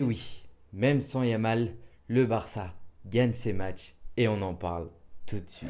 Et oui, même sans Yamal, le Barça gagne ses matchs et on en parle tout de suite.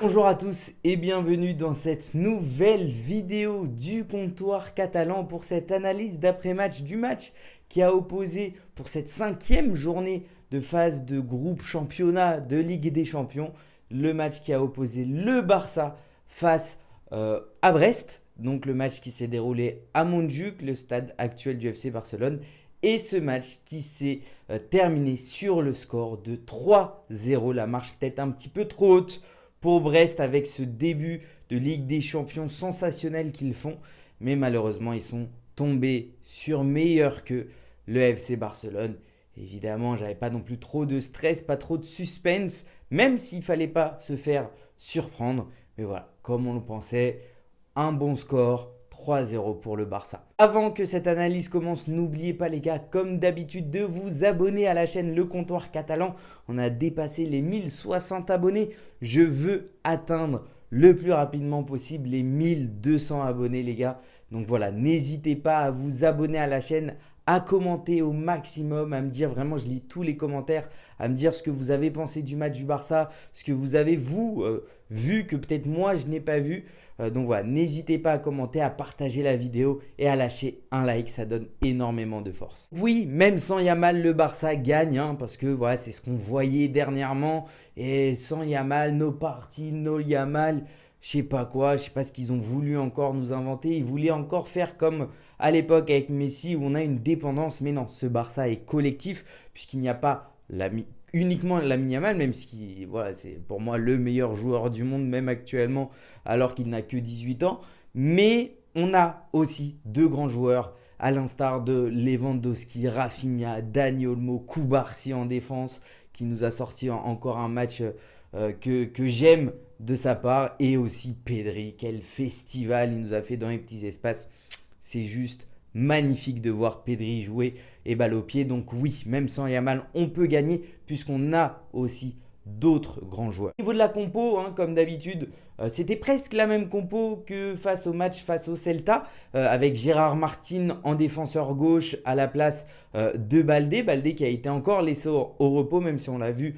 Bonjour à tous et bienvenue dans cette nouvelle vidéo du comptoir catalan pour cette analyse d'après-match du match qui a opposé pour cette 5e journée de phase de groupe championnat de Ligue des Champions, le match qui a opposé le Barça face à Brest, donc le match qui s'est déroulé à Montjuïc, le stade actuel du FC Barcelone, et ce match qui s'est terminé sur le score de 3-0, la marche peut-être un petit peu trop haute pour Brest avec ce début de Ligue des Champions sensationnel qu'ils font. Mais malheureusement, ils sont tombés sur meilleur que le FC Barcelone. Évidemment, j'avais pas non plus trop de stress, pas trop de suspense, même s'il fallait pas se faire surprendre. Mais voilà, comme on le pensait, un bon score, 3-0 pour le Barça. Avant que cette analyse commence, n'oubliez pas les gars, comme d'habitude, de vous abonner à la chaîne Le Comptoir Catalan. On a dépassé les 1060 abonnés. Je veux atteindre le plus rapidement possible les 1200 abonnés les gars. Donc voilà, n'hésitez pas à vous abonner à la chaîne, à commenter au maximum, à me dire vraiment, je lis tous les commentaires, à me dire ce que vous avez pensé du match du Barça, ce que vous avez vu que peut-être moi je n'ai pas vu. Donc voilà, n'hésitez pas à commenter, à partager la vidéo et à lâcher un like, ça donne énormément de force. Oui, même sans Yamal, le Barça gagne, parce que voilà, c'est ce qu'on voyait dernièrement. Et sans Yamal, nos parties, nos Yamal, je sais pas quoi, je sais pas ce qu'ils ont voulu encore nous inventer. Ils voulaient encore faire comme à l'époque avec Messi où on a une dépendance. Mais non, ce Barça est collectif puisqu'il n'y a pas uniquement Lamine Yamal, même si voilà, c'est pour moi le meilleur joueur du monde, même actuellement, alors qu'il n'a que 18 ans. Mais on a aussi deux grands joueurs, à l'instar de Lewandowski, Rafinha, Dani Olmo, Koubarsi en défense, qui nous a sorti encore un match que j'aime de sa part, et aussi Pedri. Quel festival il nous a fait dans les petits espaces. C'est juste magnifique de voir Pedri jouer et balle au pied. Donc oui, même sans Yamal, on peut gagner puisqu'on a aussi d'autres grands joueurs. Au niveau de la compo, comme d'habitude, c'était presque la même compo que face au match face au Celta, avec Gérard Martin en défenseur gauche à la place de Baldé. Baldé qui a été encore laissé au repos, même si on l'a vu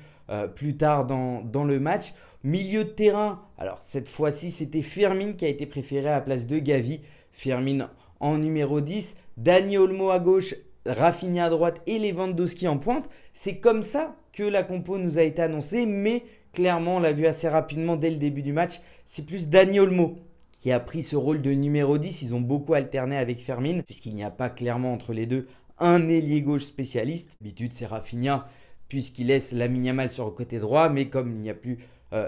plus tard dans le match. Milieu de terrain, alors cette fois-ci c'était Fermin qui a été préféré à la place de Gavi. Fermin en numéro 10, Dani Olmo à gauche, Rafinha à droite et Lewandowski en pointe. C'est comme ça que la compo nous a été annoncée, mais clairement on l'a vu assez rapidement dès le début du match. C'est plus Dani Olmo qui a pris ce rôle de numéro 10. Ils ont beaucoup alterné avec Fermin, puisqu'il n'y a pas clairement entre les deux un ailier gauche spécialiste. D'habitude c'est Rafinha, puisqu'il laisse Lamine Yamal sur le côté droit, mais comme il n'y a plus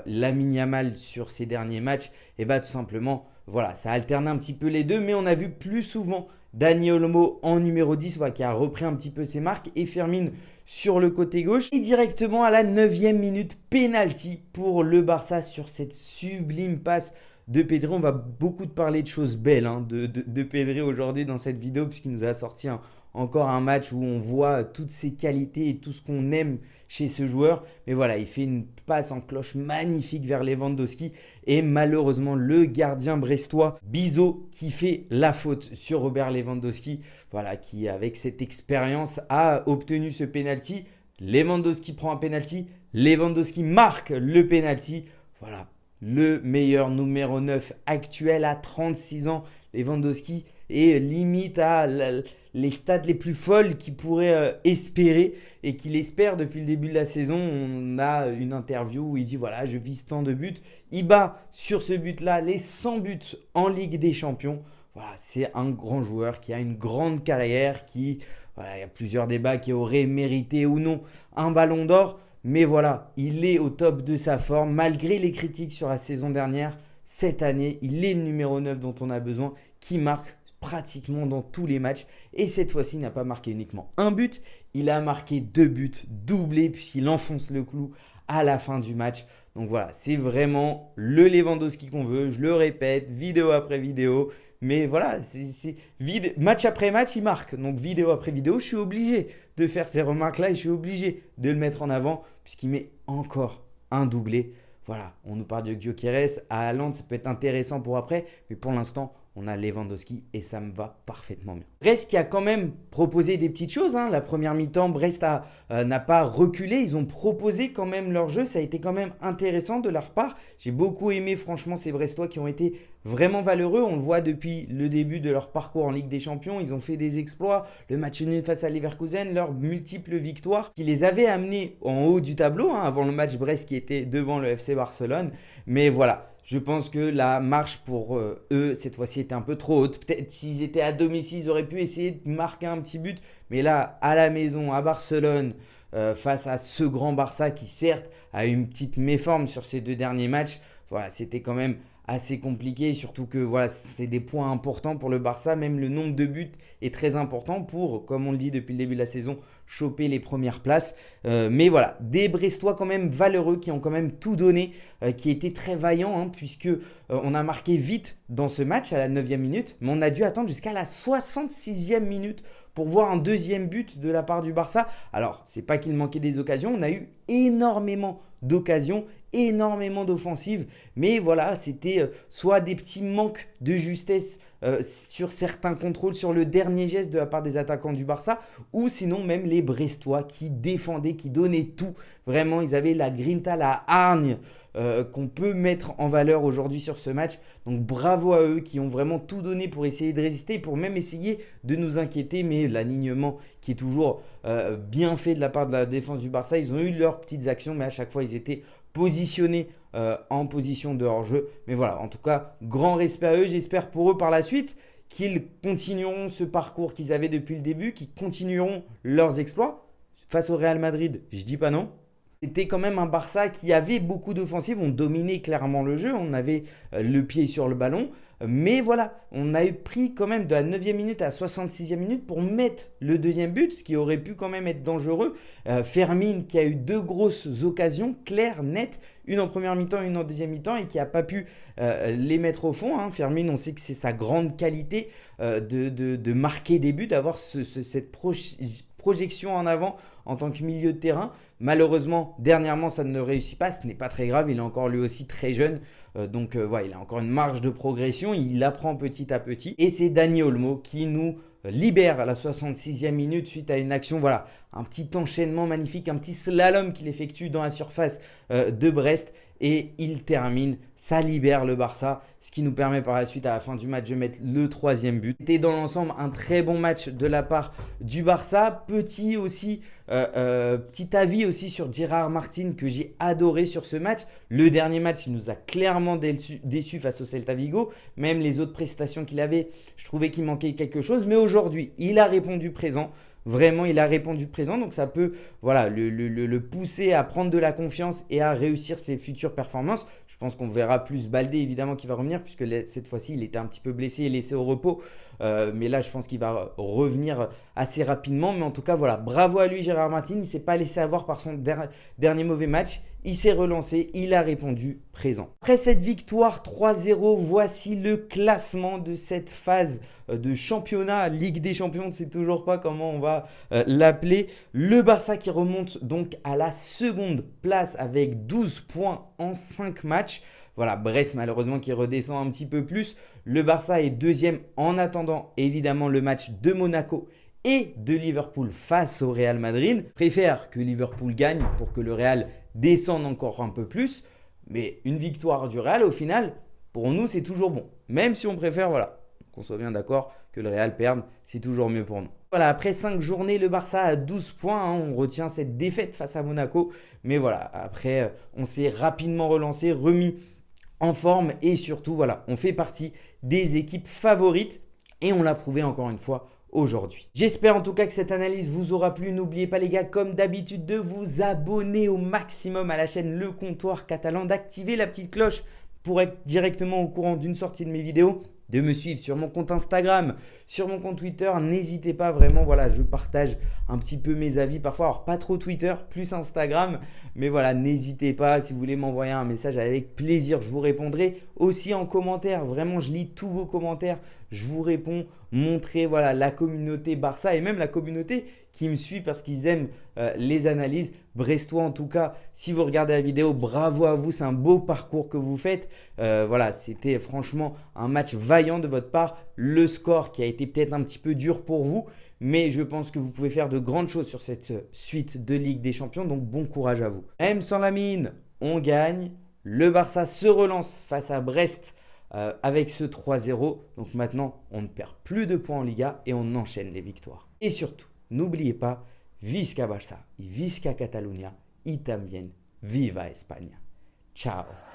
Lamine Yamal sur ces derniers matchs, et tout simplement, voilà, ça alterne un petit peu les deux, mais on a vu plus souvent Dani Olmo en numéro 10, qui a repris un petit peu ses marques, et Fermin sur le côté gauche. Et directement à la 9e minute, penalty pour le Barça sur cette sublime passe de Pedri. On va beaucoup parler de choses belles de Pedri aujourd'hui dans cette vidéo, puisqu'il nous a sorti encore un match où on voit toutes ses qualités et tout ce qu'on aime chez ce joueur. Mais voilà, il fait une passe en cloche magnifique vers Lewandowski. Et malheureusement, le gardien brestois, Bizot, qui fait la faute sur Robert Lewandowski. Voilà, qui avec cette expérience a obtenu ce penalty. Lewandowski prend un penalty. Lewandowski marque le penalty. Voilà, le meilleur numéro 9 actuel à 36 ans. Lewandowski est limite à les stats les plus folles qu'il pourrait espérer et qu'il espère depuis le début de la saison. On a une interview où il dit voilà, je vise tant de buts. Il bat sur ce but-là les 100 buts en Ligue des Champions. Voilà, c'est un grand joueur qui a une grande carrière, voilà, il y a plusieurs débats qui auraient mérité ou non un ballon d'or. Mais voilà, il est au top de sa forme. Malgré les critiques sur la saison dernière, cette année, il est le numéro 9 dont on a besoin, qui marque pratiquement dans tous les matchs. Et cette fois-ci, il n'a pas marqué uniquement un but, il a marqué 2 buts, doublés, puisqu'il enfonce le clou à la fin du match. Donc voilà, c'est vraiment le Lewandowski qu'on veut. Je le répète, vidéo après vidéo. Mais voilà, match après match, il marque. Donc vidéo après vidéo, je suis obligé de faire ces remarques-là et je suis obligé de le mettre en avant puisqu'il met encore un doublé. voilà, on nous parle de Gyökeres, à Haaland, ça peut être intéressant pour après, mais pour l'instant, on a Lewandowski et ça me va parfaitement bien. Brest qui a quand même proposé des petites choses. La première mi-temps, Brest n'a pas reculé. Ils ont proposé quand même leur jeu. Ça a été quand même intéressant de leur part. J'ai beaucoup aimé franchement ces Brestois qui ont été vraiment valeureux. On le voit depuis le début de leur parcours en Ligue des Champions. Ils ont fait des exploits. Le match nul face à Leverkusen, leurs multiples victoires qui les avaient amenés en haut du tableau avant le match Brest qui était devant le FC Barcelone. Mais voilà. Je pense que la marche pour eux, cette fois-ci, était un peu trop haute. Peut-être s'ils étaient à domicile, ils auraient pu essayer de marquer un petit but. Mais là, à la maison, à Barcelone, face à ce grand Barça qui, certes, a eu une petite méforme sur ces 2 derniers matchs, voilà, c'était quand même assez compliqué. Surtout que voilà, c'est des points importants pour le Barça. Même le nombre de buts est très important pour, comme on le dit depuis le début de la saison, choper les premières places. Mais voilà, des Brestois quand même valeureux qui ont quand même tout donné, qui étaient très vaillants puisque on a marqué vite dans ce match à la 9e minute, mais on a dû attendre jusqu'à la 66e minute pour voir un deuxième but de la part du Barça. Alors, c'est pas qu'il manquait des occasions, on a eu énormément d'occasions, énormément d'offensives, mais voilà, c'était soit des petits manques de justesse sur certains contrôles, sur le dernier geste de la part des attaquants du Barça, ou sinon même les Brestois qui défendaient, qui donnaient tout. Vraiment, ils avaient la grinta, la hargne qu'on peut mettre en valeur aujourd'hui sur ce match. Donc bravo à eux qui ont vraiment tout donné pour essayer de résister, pour même essayer de nous inquiéter. Mais l'alignement qui est toujours bien fait de la part de la défense du Barça, ils ont eu leurs petites actions, mais à chaque fois ils étaient positionnés en position de hors-jeu. Mais voilà, en tout cas, grand respect à eux. J'espère pour eux par la suite qu'ils continueront ce parcours qu'ils avaient depuis le début, qu'ils continueront leurs exploits. Face au Real Madrid, je dis pas non. C'était quand même un Barça qui avait beaucoup d'offensives, on dominait clairement le jeu, on avait le pied sur le ballon. Mais voilà, on a pris quand même de la 9e minute à la 66e minute pour mettre le deuxième but, ce qui aurait pu quand même être dangereux. Fermin qui a eu 2 grosses occasions, claires, nettes, une en première mi-temps, une en deuxième mi-temps, et qui n'a pas pu les mettre au fond. Fermin, on sait que c'est sa grande qualité de marquer des buts, d'avoir cette projection en avant en tant que milieu de terrain. Malheureusement, dernièrement, ça ne réussit pas. Ce n'est pas très grave. Il est encore lui aussi très jeune. Donc, voilà, il a encore une marge de progression. Il apprend petit à petit. Et c'est Dani Olmo qui nous libère à la 66e minute suite à une action. Voilà, un petit enchaînement magnifique, un petit slalom qu'il effectue dans la surface de Brest. Et il termine, ça libère le Barça, ce qui nous permet par la suite à la fin du match de mettre le 3e but. C'était dans l'ensemble un très bon match de la part du Barça. Petit avis aussi sur Gérard Martin que j'ai adoré sur ce match. Le dernier match, il nous a clairement déçus face au Celta Vigo. Même les autres prestations qu'il avait, je trouvais qu'il manquait quelque chose. Mais aujourd'hui, il a répondu présent. Vraiment, il a répondu présent, donc ça peut le pousser à prendre de la confiance et à réussir ses futures performances. Je pense qu'on verra plus Baldé évidemment qui va revenir puisque cette fois-ci il était un petit peu blessé et laissé au repos. Mais là, je pense qu'il va revenir assez rapidement. Mais en tout cas, voilà, bravo à lui Gérard Martin. Il ne s'est pas laissé avoir par son dernier mauvais match. Il s'est relancé, il a répondu présent. Après cette victoire 3-0, voici le classement de cette phase de championnat. Ligue des Champions, on ne sait toujours pas comment on va l'appeler. Le Barça qui remonte donc à la seconde place avec 12 points en 5 matchs. Voilà, Brest malheureusement qui redescend un petit peu plus. Le Barça est deuxième en attendant évidemment le match de Monaco et de Liverpool face au Real Madrid. Préfère que Liverpool gagne pour que le Real descende encore un peu plus. Mais une victoire du Real au final, pour nous c'est toujours bon. Même si on préfère, voilà, qu'on soit bien d'accord que le Real perde, c'est toujours mieux pour nous. Voilà, après 5 journées, le Barça a 12 points. On retient cette défaite face à Monaco. Mais voilà, après, on s'est rapidement relancé, remis en forme. Et surtout, voilà, on fait partie des équipes favorites. Et on l'a prouvé encore une fois aujourd'hui. J'espère en tout cas que cette analyse vous aura plu. N'oubliez pas les gars, comme d'habitude, de vous abonner au maximum à la chaîne Le Comptoir Catalan, d'activer la petite cloche pour être directement au courant d'une sortie de mes vidéos, de me suivre sur mon compte Instagram, sur mon compte Twitter. N'hésitez pas vraiment, voilà, je partage un petit peu mes avis parfois. Alors pas trop Twitter, plus Instagram. Mais voilà, n'hésitez pas, si vous voulez m'envoyer un message, avec plaisir, je vous répondrai. Aussi en commentaire, vraiment, je lis tous vos commentaires. Je vous réponds, montrez voilà, la communauté Barça et même la communauté qui me suit parce qu'ils aiment les analyses. Brestois, en tout cas, si vous regardez la vidéo, bravo à vous. C'est un beau parcours que vous faites. Voilà, c'était franchement un match vaillant de votre part. Le score qui a été peut-être un petit peu dur pour vous, mais je pense que vous pouvez faire de grandes choses sur cette suite de Ligue des Champions. Donc, bon courage à vous. M sans la mine, on gagne. Le Barça se relance face à Brest avec ce 3-0. Donc maintenant, on ne perd plus de points en Liga et on enchaîne les victoires. Et surtout, n'oubliez pas, Visca Barça et Visca Catalunya y también viva España. Ciao.